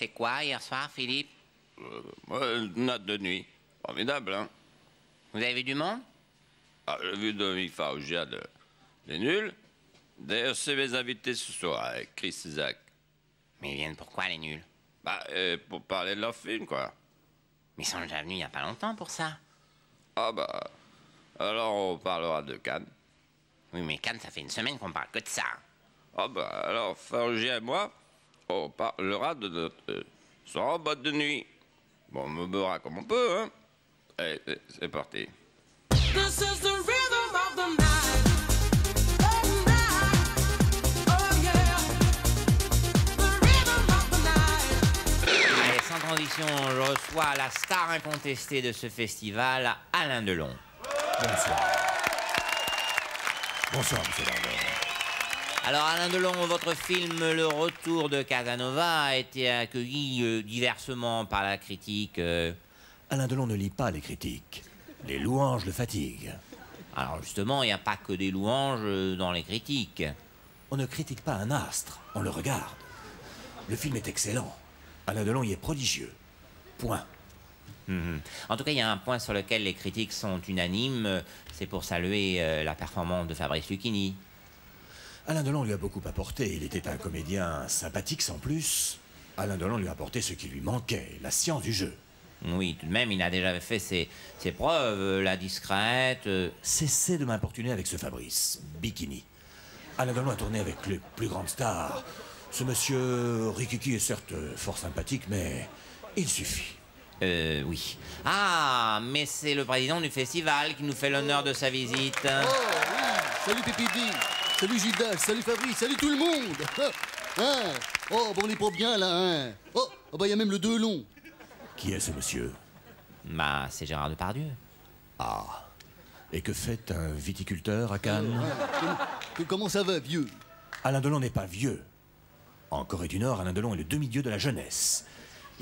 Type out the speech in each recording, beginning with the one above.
fait quoi hier soir, Philippe? Une note de nuit. Formidable, hein? Vous avez vu du monde? Ah, j'ai vu Dominique Farrugia des nuls. D'ailleurs, c'est mes invités ce soir avec Chris Isaac. Mais ils viennent pourquoi, les nuls? Pour parler de leur film, quoi. Mais ils sont déjà venus il y a pas longtemps pour ça. Ah, alors on parlera de Cannes. Oui, mais Cannes, ça fait une semaine qu'on parle que de ça. Ah, alors Farrugia et moi, on parlera de notre soir en boîte de nuit. Bon, on me beurra comme on peut, hein? Allez, c'est parti. This is the rhythm of the night. Oh, night. Oh, yeah. The rhythm of the night. Allez, sans transition, je reçois la star incontestée de ce festival, Alain Delon. Bonsoir. Bonsoir, monsieur Lambert. Alors, Alain Delon, votre film Le Retour de Casanova a été accueilli diversement par la critique. Alain Delon ne lit pas les critiques. Les louanges le fatiguent. Alors, justement, il n'y a pas que des louanges dans les critiques. On ne critique pas un astre, on le regarde. Le film est excellent. Alain Delon y est prodigieux. Point. En tout cas, il y a un point sur lequel les critiques sont unanimes, c'est pour saluer la performance de Fabrice Lucchini. Alain Delon lui a beaucoup apporté. Il était un comédien sympathique sans plus. Alain Delon lui a apporté ce qui lui manquait, la science du jeu. Oui, tout de même, il a déjà fait ses preuves, la discrète. Cessez de m'importuner avec ce Fabrice, Bikini. Alain Delon a tourné avec les plus grandes stars. Ce monsieur Rikiki est certes fort sympathique, mais il suffit. Oui. Ah, mais c'est le président du festival qui nous fait l'honneur de sa visite. Oh oui, salut Pépidi, salut Gildas, salut Fabrice, salut tout le monde. Hein? Oh, on est pas bien là, hein? Oh, y a même le Delon. Qui est ce monsieur? C'est Gérard Depardieu. Ah. Et que fait un viticulteur à Cannes? Comment ça va, vieux? Alain Delon n'est pas vieux. En Corée du Nord, Alain Delon est le demi-dieu de la jeunesse.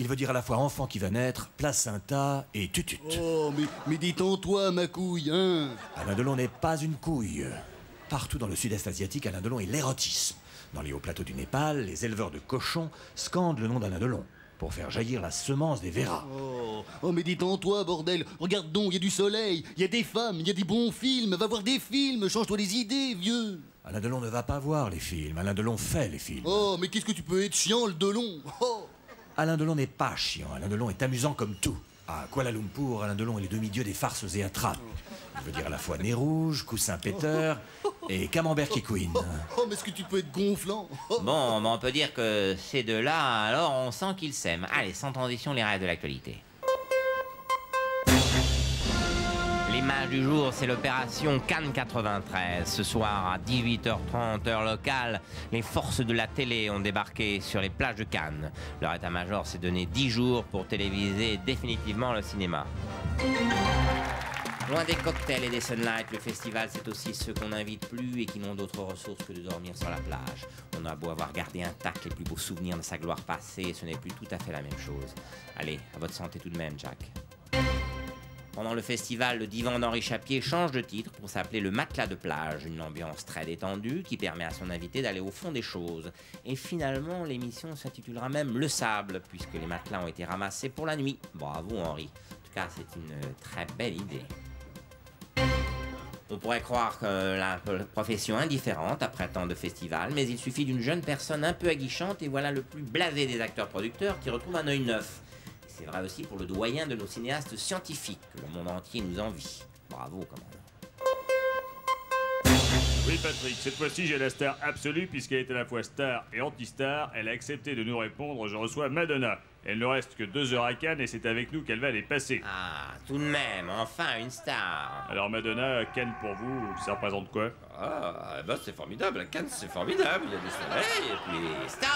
Il veut dire à la fois enfant qui va naître, placenta et tutut. Oh, mais détends-toi, ma couille, hein? Alain Delon n'est pas une couille. Partout dans le sud-est asiatique, Alain Delon est l'érotisme. Dans les hauts plateaux du Népal, les éleveurs de cochons scandent le nom d'Alain Delon pour faire jaillir la semence des Véras. Oh, mais détends-toi, bordel. Regarde donc, il y a du soleil, il y a des femmes, il y a des bons films. Va voir des films, change-toi les idées, vieux. Alain Delon ne va pas voir les films. Alain Delon fait les films. Oh, mais qu'est-ce que tu peux être chiant, le Delon? Oh. Alain Delon n'est pas chiant. Alain Delon est amusant comme tout. À Kuala Lumpur, Alain Delon est le demi-dieu des farces et attrapes. Il veut dire à la fois nez rouge, coussin péteur et camembert qui couine. Oh, mais est-ce que tu peux être gonflant? Oh. Bon, on peut dire que ces deux-là, alors on sent qu'ils s'aiment. Allez, sans transition, les rêves de l'actualité. L'image du jour, c'est l'opération Cannes 93. Ce soir, à 18h30, heure locale, les forces de la télé ont débarqué sur les plages de Cannes. Leur état-major s'est donné 10 jours pour téléviser définitivement le cinéma. Loin des cocktails et des sunlights, le festival, c'est aussi ceux qu'on n'invite plus et qui n'ont d'autres ressources que de dormir sur la plage. On a beau avoir gardé intact les plus beaux souvenirs de sa gloire passée, ce n'est plus tout à fait la même chose. Allez, à votre santé tout de même, Jack. Pendant le festival, le divan d'Henri Chapier change de titre pour s'appeler le matelas de plage, une ambiance très détendue qui permet à son invité d'aller au fond des choses. Et finalement, l'émission s'intitulera même Le Sable, puisque les matelas ont été ramassés pour la nuit. Bravo Henri. En tout cas, c'est une très belle idée. On pourrait croire que la profession est indifférente après tant de festivals, mais il suffit d'une jeune personne un peu aguichante et voilà le plus blasé des acteurs-producteurs qui retrouve un œil neuf. C'est vrai aussi pour le doyen de nos cinéastes scientifiques, que le monde entier nous envie. Bravo, commandant. Oui, Patrick, cette fois-ci, j'ai la star absolue, puisqu'elle est à la fois star et anti-star. Elle a accepté de nous répondre. Je reçois Madonna. Elle ne reste que 2 heures à Cannes et c'est avec nous qu'elle va les passer. Ah, tout de même, enfin une star. Alors, Madonna, Cannes pour vous, ça représente quoi? Ah, c'est formidable. Cannes, c'est formidable. Il y a du soleil et puis... Stop!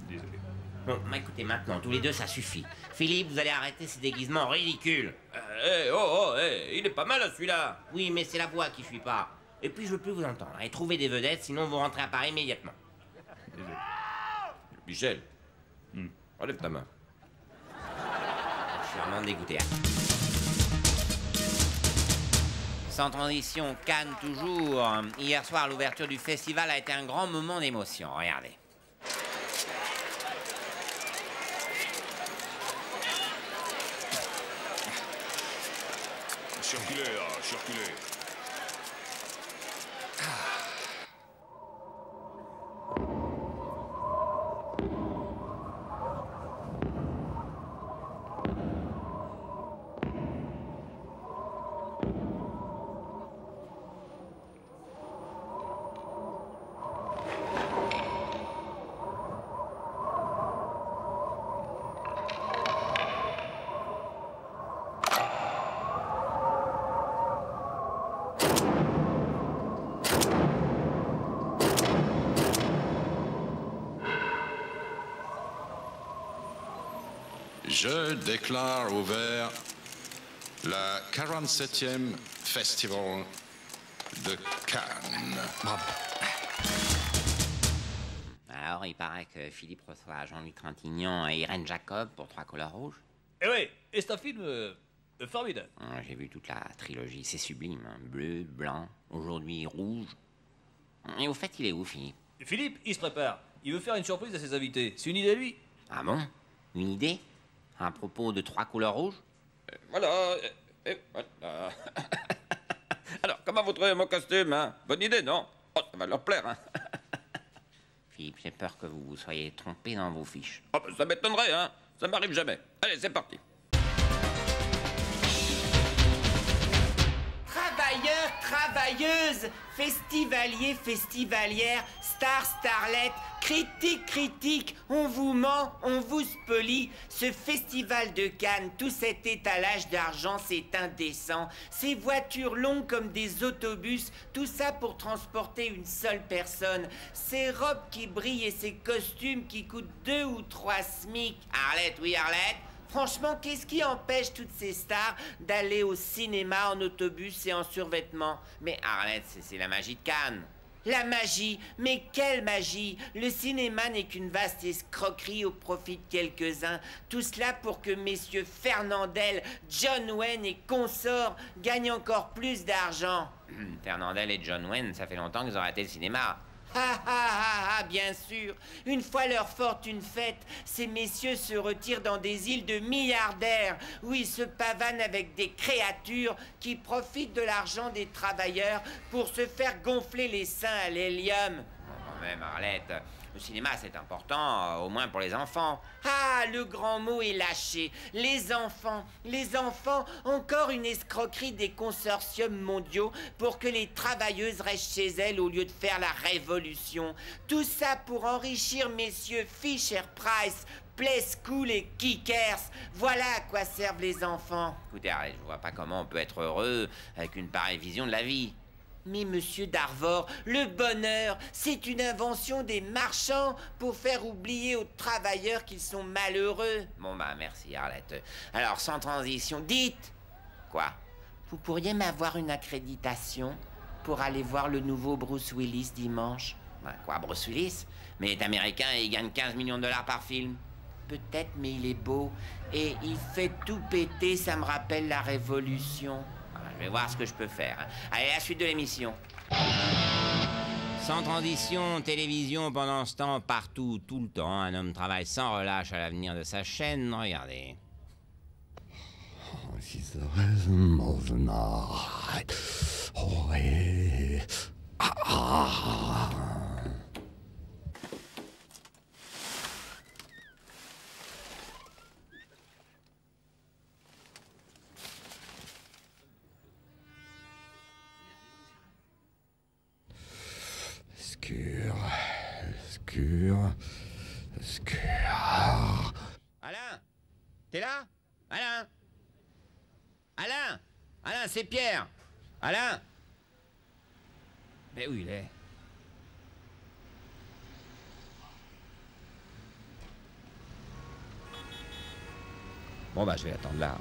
Désolé. Bon, écoutez, maintenant, tous les deux, ça suffit. Philippe, vous allez arrêter ces déguisements ridicules. Il est pas mal, celui-là. Oui, mais c'est la voix qui suit pas. Et puis, je veux plus vous entendre. Et trouvez des vedettes, sinon vous rentrez à Paris immédiatement. Désolé. Michel, relève ta main. Je suis vraiment dégoûté. Sans transition, Cannes toujours. Hier soir, l'ouverture du festival a été un grand moment d'émotion. Regardez. circulez, là, circulez. Je déclare ouvert la 47e Festival de Cannes. Alors, il paraît que Philippe reçoit Jean-Louis Trintignant et Irène Jacob pour 3 couleurs rouges. Eh oui, et c'est un film formidable. J'ai vu toute la trilogie, c'est sublime. Hein. Bleu, blanc, aujourd'hui rouge. Et au fait, il est où, Philippe? Philippe, il se prépare. Il veut faire une surprise à ses invités. C'est une idée à lui. Ah bon? Une idée? À propos de 3 couleurs rouges? Voilà, et voilà. Alors, comment vous trouvez mon costume, hein? Bonne idée, non? Oh, ça va leur plaire, hein? Philippe, j'ai peur que vous vous soyez trompé dans vos fiches. Oh, ben, ça m'étonnerait, hein? Ça m'arrive jamais. Allez, c'est parti. Travailleurs, travailleuses, festivaliers, festivalières, stars, starlettes, critiques, critiques, on vous ment, on vous spolie. Ce festival de Cannes, tout cet étalage d'argent, c'est indécent. Ces voitures longues comme des autobus, tout ça pour transporter une seule personne. Ces robes qui brillent et ces costumes qui coûtent 2 ou 3 SMIC. Arlette, oui Arlette? Franchement, qu'est-ce qui empêche toutes ces stars d'aller au cinéma en autobus et en survêtement? Mais Arlette, c'est la magie de Cannes. La magie? Mais quelle magie? Le cinéma n'est qu'une vaste escroquerie au profit de quelques-uns. Tout cela pour que messieurs Fernandel, John Wayne et consorts gagnent encore plus d'argent. Fernandel et John Wayne, ça fait longtemps qu'ils ont raté le cinéma. Ah ah ah ah, bien sûr. Une fois leur fortune faite, ces messieurs se retirent dans des îles de milliardaires où ils se pavanent avec des créatures qui profitent de l'argent des travailleurs pour se faire gonfler les seins à l'hélium. Quand même, Arlette, le cinéma c'est important, au moins pour les enfants. Ah, le grand mot est lâché. Les enfants, encore une escroquerie des consortiums mondiaux pour que les travailleuses restent chez elles au lieu de faire la révolution. Tout ça pour enrichir messieurs Fisher-Price, Playskool et Kickers. Voilà à quoi servent les enfants. Écoutez, Arlette, je vois pas comment on peut être heureux avec une pareille vision de la vie. Mais monsieur Darvor, le bonheur, c'est une invention des marchands pour faire oublier aux travailleurs qu'ils sont malheureux. Bon bah merci, Arlette. Alors, sans transition, dites. Quoi? Vous pourriez m'avoir une accréditation pour aller voir le nouveau Bruce Willis dimanche? Bah, quoi, Bruce Willis? Mais il est américain et il gagne 15 millions de dollars par film. Peut-être, mais il est beau. Et il fait tout péter, ça me rappelle la Révolution. Je vais voir ce que je peux faire. Allez, la suite de l'émission. Sans transition, télévision pendant ce temps, partout, tout le temps. Un homme travaille sans relâche à l'avenir de sa chaîne. Regardez. She's the rhythm of the night. Oh, yeah. Ah. Obscur. Alain? T'es là? Alain? Alain? Alain, c'est Pierre. Alain? Mais où il est? Bon bah je vais attendre là.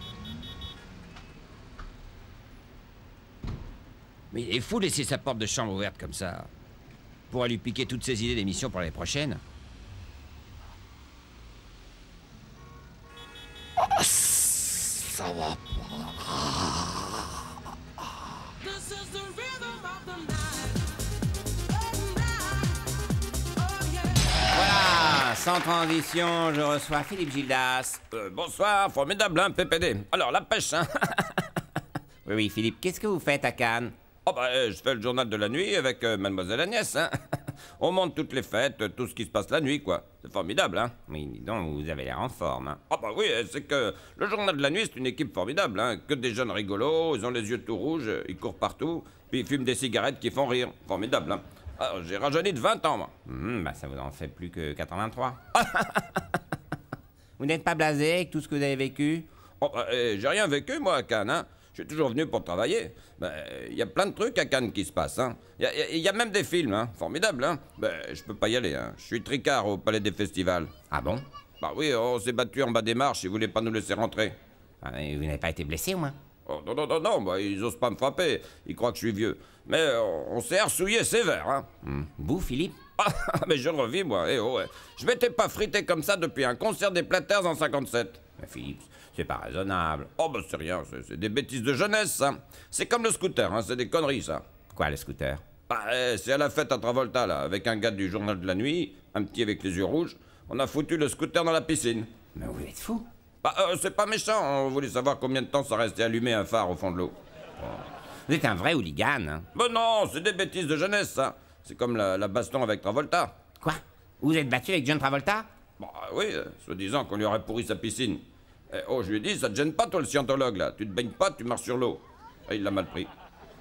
Mais il est fou de laisser sa porte de chambre ouverte comme ça. On pourra lui piquer toutes ses idées d'émission pour l'année prochaine. Ça va pas. This is the rhythm of the night. Oh, night. Oh, yeah. Voilà, sans transition, je reçois Philippe Gildas. Bonsoir, formidable, hein, PPD. Alors, la pêche, hein? Oui, Philippe, qu'est-ce que vous faites à Cannes? Oh bah, je fais le journal de la nuit avec Mademoiselle Agnès, hein. On monte toutes les fêtes, tout ce qui se passe la nuit, quoi. C'est formidable, hein. Oui, dis donc, vous avez l'air en forme, hein. Ah bah oui, c'est que le journal de la nuit, c'est une équipe formidable, hein. Que des jeunes rigolos, ils ont les yeux tout rouges, ils courent partout, puis ils fument des cigarettes qui font rire. Formidable, hein. Ah, j'ai rajeuni de 20 ans, moi. Bah ça vous en fait plus que 83. Vous n'êtes pas blasé avec tout ce que vous avez vécu? Oh, bah, j'ai rien vécu, moi, à Cannes, hein. Je suis toujours venu pour travailler. Il y a plein de trucs à Cannes qui se passent, hein. Il y a même des films, hein. Formidable, hein. Je peux pas y aller, hein. Je suis tricard au Palais des Festivals. Ah bon? Bah oui, on s'est battu en bas des marches, ils voulaient pas nous laisser rentrer. Ah, mais vous n'avez pas été blessé, au moins? Oh, non, bah, ils osent pas me frapper. Ils croient que je suis vieux. Mais on s'est harcouillé sévère, hein. Vous, Philippe? Ah, mais je revis, moi. Eh oh, ouais. Je m'étais pas frité comme ça depuis un concert des Platters en 57. Mais Philippe, c'est pas raisonnable. Oh, bah c'est rien, c'est des bêtises de jeunesse, ça. C'est comme le scooter, hein, c'est des conneries, ça. Quoi, le scooter? Bah, c'est à la fête à Travolta, là, avec un gars du journal de la nuit, un petit avec les yeux rouges. On a foutu le scooter dans la piscine. Mais vous êtes fou? Bah, c'est pas méchant, on voulait savoir combien de temps ça restait allumé un phare au fond de l'eau. Vous êtes un vrai hooligan, hein? Bah non, c'est des bêtises de jeunesse, ça. C'est comme la baston avec Travolta. Quoi? Vous êtes battu avec John Travolta? Bah oui, soi-disant qu'on lui aurait pourri sa piscine. Je lui ai dit, ça te gêne pas, toi, le scientologue, là. Tu te baignes pas, tu marches sur l'eau. Et il l'a mal pris.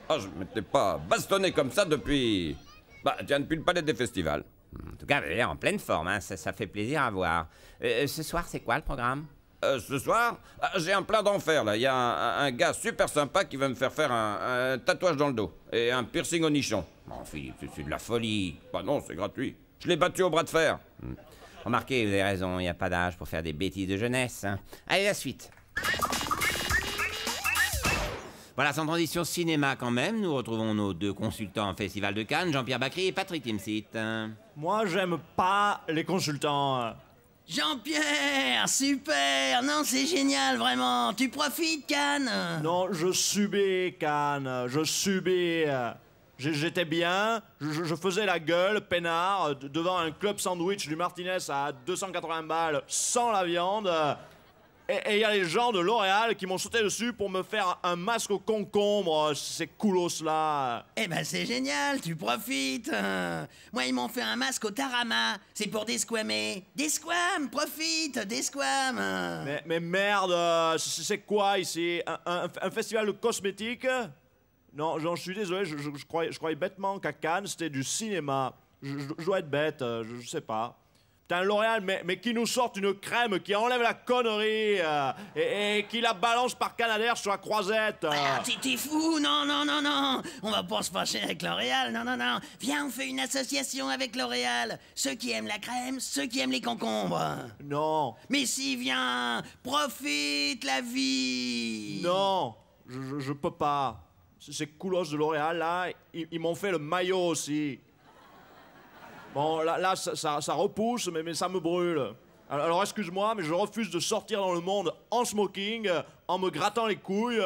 Ah, je m'étais pas bastonné comme ça depuis... Bah, tiens, depuis le Palais des Festivals. En tout cas, vous avez l'air en pleine forme, hein. Ça fait plaisir à voir. Ce soir, c'est quoi le programme? Ce soir, j'ai un plein d'enfer, là. Il y a un gars super sympa qui va me faire un tatouage dans le dos. Et un piercing au nichon. Bon, Philippe, c'est de la folie. Bah non, c'est gratuit. Je l'ai battu au bras de fer. Remarquez, vous avez raison, il n'y a pas d'âge pour faire des bêtises de jeunesse, hein. Allez, la suite. Voilà, sans transition cinéma quand même, nous retrouvons nos deux consultants en Festival de Cannes, Jean-Pierre Bacry et Patrick Timsit. Moi, j'aime pas les consultants. Jean-Pierre, super. Non, c'est génial, vraiment. Tu profites, Cannes. Non, je subis, Cannes. Je subis. J'étais bien, je faisais la gueule, peinard, devant un club sandwich du Martinez à 280 balles, sans la viande. Et il y a les gens de L'Oréal qui m'ont sauté dessus pour me faire un masque au concombre, ces coolos-là. Eh ben, c'est génial, tu profites. Moi, ils m'ont fait un masque au tarama. C'est pour desquamer. Desquam, profite, desquam. Mais merde, c'est quoi ici? Un festival de cosmétiques? Non, je suis désolé, je croyais bêtement qu'à Cannes, c'était du cinéma. Je dois être bête, je sais pas. Putain, L'Oréal, mais qui nous sorte une crème qui enlève la connerie et qui la balance par Canadair sur la croisette. Ah, t'es fou, non. On va pas se fâcher avec L'Oréal, non. Viens, on fait une association avec L'Oréal. Ceux qui aiment la crème, ceux qui aiment les concombres. Non. Mais si, viens, profite la vie. Non, je peux pas. Ces coolos de L'Oréal, là, ils m'ont fait le maillot aussi. Bon, là ça repousse, mais ça me brûle. Alors excuse-moi, mais je refuse de sortir dans le monde en smoking, en me grattant les couilles,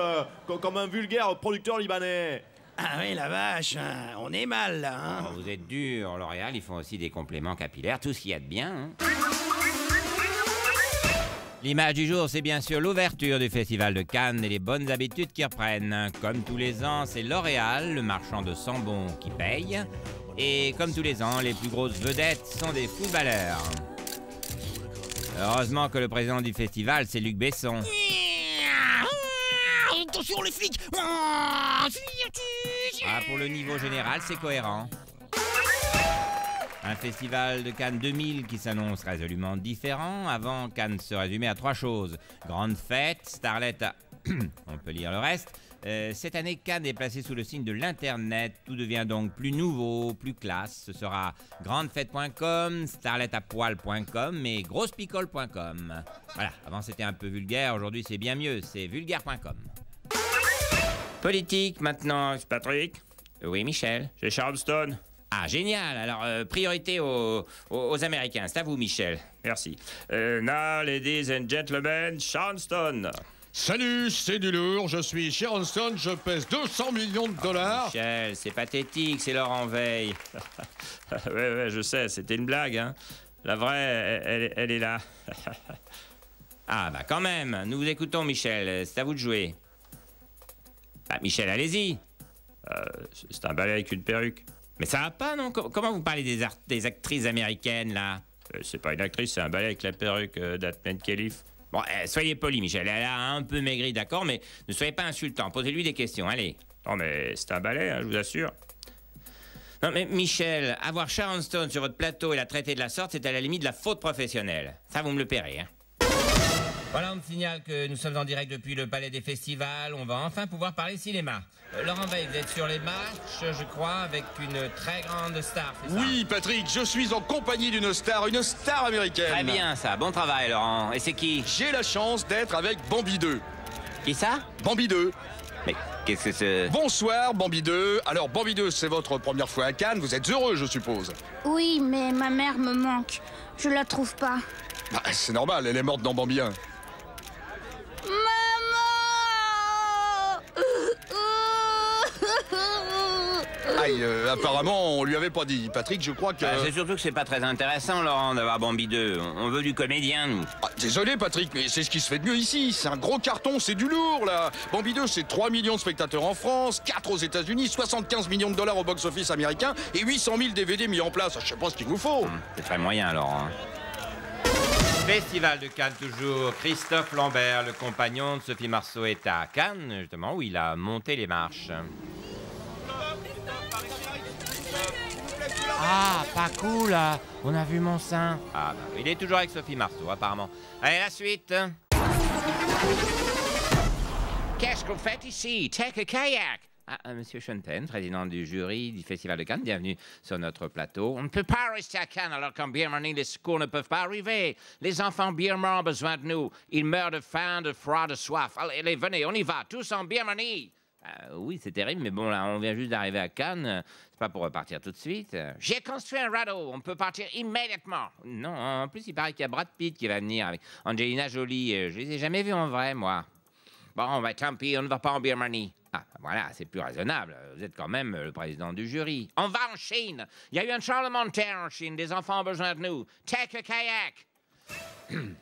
comme un vulgaire producteur libanais. Ah oui, la vache, on est mal, là, hein. Oh, vous êtes dur, L'Oréal, ils font aussi des compléments capillaires, tout ce qu'il y a de bien, hein. L'image du jour, c'est bien sûr l'ouverture du Festival de Cannes et les bonnes habitudes qui reprennent. Comme tous les ans, c'est L'Oréal, le marchand de sambon, qui paye. Et comme tous les ans, les plus grosses vedettes sont des footballeurs. Heureusement que le président du festival, c'est Luc Besson. Attention les flics. Ah, pour le niveau général, c'est cohérent. Un festival de Cannes 2000 qui s'annonce résolument différent. Avant, Cannes se résumait à 3 choses. Grande fête, Starlet à... On peut lire le reste. Cette année, Cannes est placé sous le signe de l'Internet. Tout devient donc plus nouveau, plus classe. Ce sera grandefête.com, starletapoil.com et grossepicole.com. Voilà, avant c'était un peu vulgaire, aujourd'hui c'est bien mieux, c'est vulgaire.com. Politique maintenant. Patrick? Oui, Michel? C'est Charleston. Ah, génial. Alors, priorité aux Américains. C'est à vous, Michel. Merci. Now, ladies and gentlemen, Charleston. Salut, c'est du lourd, je suis Sharon Stone, je pèse 200 millions de dollars. Michel, c'est pathétique, c'est Laurent Veil. ouais, je sais, c'était une blague, hein. La vraie, elle est là. Ah, bah quand même. Nous vous écoutons, Michel. C'est à vous de jouer. Ah, Michel, allez-y. C'est un ballet avec une perruque. Mais ça va pas, non? Comment vous parlez des actrices américaines, là? C'est pas une actrice, c'est un ballet avec la perruque d'Atman Khelif. Bon, soyez poli, Michel. Elle a un peu maigri, d'accord, mais ne soyez pas insultant. Posez-lui des questions, allez. Non, mais c'est un ballet, hein, je vous assure. Non, mais Michel, avoir Sharon Stone sur votre plateau et la traiter de la sorte, c'est à la limite de la faute professionnelle. Ça, vous me le paierez, hein. Voilà, on me signale que nous sommes en direct depuis le Palais des Festivals. On va enfin pouvoir parler cinéma. Laurent Veil, vous êtes sur les marches, je crois, avec une très grande star, c'est ça? Oui, Patrick, je suis en compagnie d'une star américaine. Très bien, ça. Bon travail, Laurent. Et c'est qui? J'ai la chance d'être avec Bambi 2. Qui ça? Bambi 2. Mais qu'est-ce que c'est? Bonsoir, Bambi 2. Alors, Bambi 2, c'est votre première fois à Cannes. Vous êtes heureux, je suppose. Oui, mais ma mère me manque. Je la trouve pas. Bah, c'est normal, elle est morte dans Bambi 1. Aïe, apparemment, on lui avait pas dit. Patrick, je crois que... C'est surtout que c'est pas très intéressant, Laurent, d'avoir Bambi 2. On veut du comédien, nous. Ah, désolé, Patrick, mais c'est ce qui se fait de mieux ici. C'est un gros carton, c'est du lourd, là. Bambi 2, c'est 3 millions de spectateurs en France, 4 aux États-Unis, 75 millions de dollars au box-office américain et 800 000 DVD mis en place. Je sais pas ce qu'il vous faut. C'est très moyen, Laurent. Festival de Cannes toujours. Christophe Lambert, le compagnon de Sophie Marceau, est à Cannes, justement, où il a monté les marches. Ah, pas cool, là. On a vu mon sein. Ah, bah, il est toujours avec Sophie Marceau, apparemment. Allez, la suite. Qu'est-ce que vous faites ici? Take a kayak. Ah, Monsieur Chonten, président du jury du Festival de Cannes, bienvenue sur notre plateau. On ne peut pas rester à Cannes alors qu'en Birmanie, les secours ne peuvent pas arriver. Les enfants birmans ont besoin de nous. Ils meurent de faim, de froid, de soif. Allez, venez, on y va, tous en Birmanie. Oui, c'est terrible, mais bon, là, on vient juste d'arriver à Cannes. C'est pas pour repartir tout de suite. J'ai construit un radeau, on peut partir immédiatement. Non, en plus, il paraît qu'il y a Brad Pitt qui va venir avec Angelina Jolie. Je les ai jamais vus en vrai, moi. Bon, bah, tant pis, on ne va pas en Birmanie. Ah, voilà, c'est plus raisonnable. Vous êtes quand même le président du jury. On va en Chine. Il y a eu un tremblement de terre en Chine. Des enfants ont besoin de nous. Take a kayak.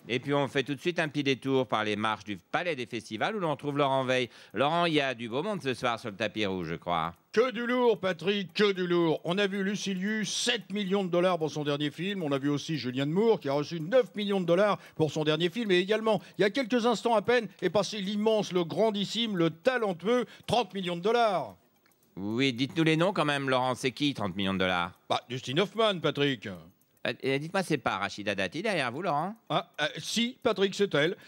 Et puis on fait tout de suite un petit détour par les marches du Palais des Festivals où l'on trouve Laurent Veil. Laurent, il y a du beau monde ce soir sur le tapis rouge, je crois. Que du lourd, Patrick, que du lourd. On a vu Lucilius, 7 millions de dollars pour son dernier film. On a vu aussi Julianne Moore, qui a reçu 9 millions de dollars pour son dernier film. Et également, il y a quelques instants à peine, est passé l'immense, le grandissime, le talentueux 30 millions de dollars. Oui, dites-nous les noms quand même, Laurent. C'est qui, 30 millions de dollars? Bah, Dustin Hoffman, Patrick. Dites-moi, c'est pas Rachida Dati derrière vous, Laurent? Si, Patrick, c'est elle.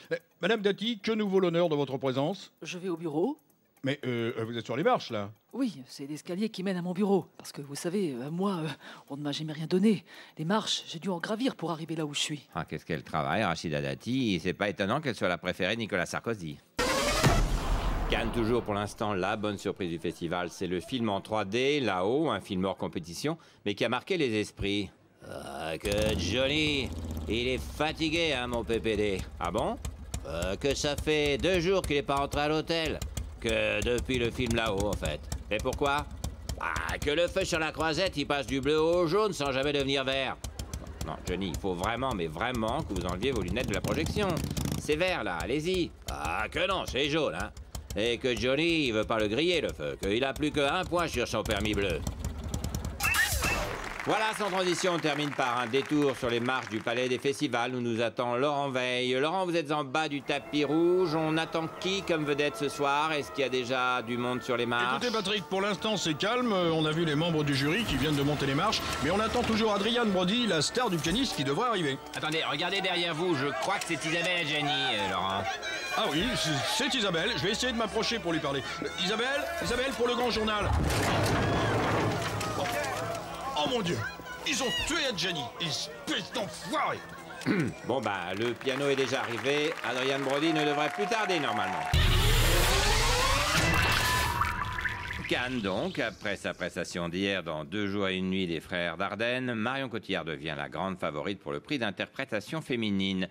Madame Dati, que nous vaut l'honneur de votre présence? Je vais au bureau. Mais vous êtes sur les marches, là? Oui, c'est l'escalier qui mène à mon bureau. Parce que vous savez, moi, on ne m'a jamais rien donné. Les marches, j'ai dû en gravir pour arriver là où je suis. Ah, qu'est-ce qu'elle travaille, Rachida Dati. C'est pas étonnant qu'elle soit la préférée de Nicolas Sarkozy. Cannes, toujours pour l'instant, la bonne surprise du festival. C'est le film en 3D, là-haut, un film hors compétition, mais qui a marqué les esprits. Ah, que joli! Il est fatigué, hein, mon PPD. Ah bon? Que ça fait 2 jours qu'il est pas rentré à l'hôtel. Que depuis le film là-haut, en fait. Et pourquoi? Ah, que le feu sur la croisette, il passe du bleu au jaune sans jamais devenir vert. Non, Johnny, il faut vraiment, mais vraiment, que vous enleviez vos lunettes de la projection. C'est vert, là, allez-y. Ah, que non, c'est jaune, hein. Et que Johnny, il veut pas le griller, le feu. Qu'il a plus que 1 point sur son permis bleu. Voilà, sans transition, on termine par un détour sur les marches du Palais des Festivals où nous attend Laurent Veil. Laurent, vous êtes en bas du tapis rouge. On attend qui comme vedette ce soir? Est-ce qu'il y a déjà du monde sur les marches? Écoutez, Patrick, pour l'instant, c'est calme. On a vu les membres du jury qui viennent de monter les marches. Mais on attend toujours Adrian Brody, la star du pianiste, qui devrait arriver. Attendez, regardez derrière vous. Je crois que c'est Isabelle Adjani, Laurent. Ah oui, c'est Isabelle. Je vais essayer de m'approcher pour lui parler. Isabelle, pour le grand journal. Oh mon Dieu! Ils ont tué Adjani, espèce d'enfoiré! Bon bah, le piano est déjà arrivé. Adrian Brody ne devrait plus tarder normalement. Cannes donc, après sa prestation d'hier dans 2 jours et 1 nuit des Frères Dardenne, Marion Cotillard devient la grande favorite pour le prix d'interprétation féminine.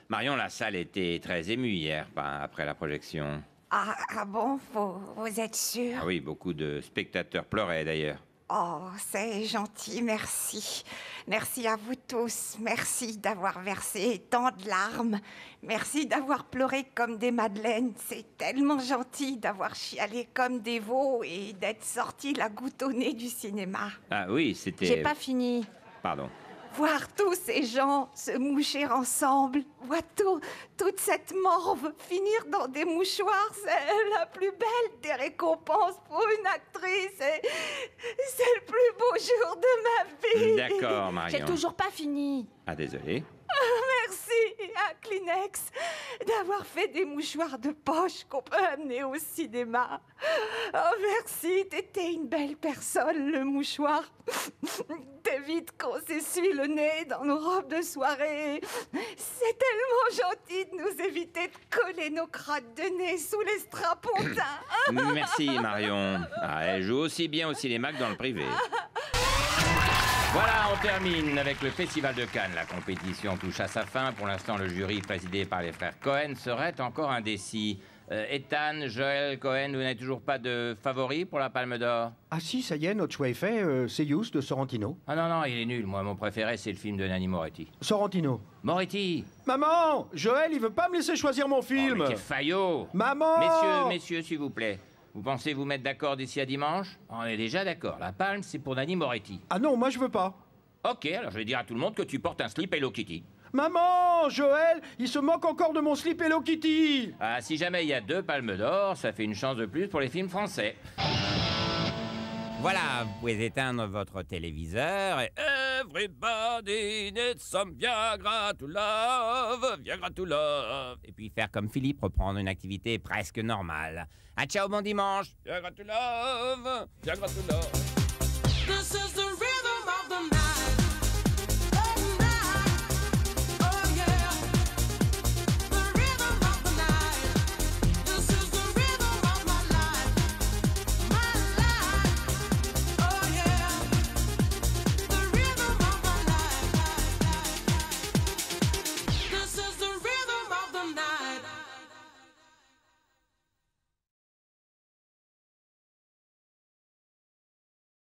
Marion, la salle était très émue hier, après la projection. Ah bon, vous êtes sûr? Ah oui, beaucoup de spectateurs pleuraient d'ailleurs. Oh, c'est gentil, merci. Merci à vous tous. Merci d'avoir versé tant de larmes. Merci d'avoir pleuré comme des madeleines. C'est tellement gentil d'avoir chialé comme des veaux et d'être sortis la goutte au nez du cinéma. Ah oui, c'était... J'ai pas fini. Pardon. Voir tous ces gens se moucher ensemble, voir toute cette morve finir dans des mouchoirs, c'est la plus belle des récompenses pour une actrice. C'est le plus beau jour de ma vie. D'accord, Marion. J'ai toujours pas fini. Ah, désolé. Merci à Kleenex d'avoir fait des mouchoirs de poche qu'on peut amener au cinéma. Oh, merci, t'étais une belle personne, le mouchoir. T'évites qu'on s'essuie le nez dans nos robes de soirée. C'est tellement gentil de nous éviter de coller nos crottes de nez sous les strapontins. Merci, Marion. Ah, elle joue aussi bien au cinéma que dans le privé. Voilà, on termine avec le Festival de Cannes. La compétition touche à sa fin. Pour l'instant, le jury, présidé par les frères Cohen, serait encore indécis. Ethan, Joel, Cohen, vous n'avez toujours pas de favori pour la Palme d'Or? Ah si, ça y est, notre choix est fait. C'est Youth de Sorrentino. Ah non, non, il est nul. Moi, mon préféré, c'est le film de Nanni Moretti. Sorrentino. Moretti! Maman! Joël, il veut pas me laisser choisir mon film! Oh, mais quel faillot! Maman! Messieurs, s'il vous plaît. Vous pensez vous mettre d'accord d'ici à dimanche? On est déjà d'accord. La palme, c'est pour Nanni Moretti. Ah non, moi je veux pas. Ok, alors je vais dire à tout le monde que tu portes un slip Hello Kitty. Maman! Joël, il se moque encore de mon slip Hello Kitty! Ah, si jamais il y a 2 palmes d'or, ça fait une chance de plus pour les films français. Voilà, vous pouvez éteindre votre téléviseur et... Everybody needs some Viagra to love, Viagra to love. Et puis faire comme Philippe, reprendre une activité presque normale. Ah, ciao, bon dimanche. Viagra to love, Viagra to love. This is the rhythm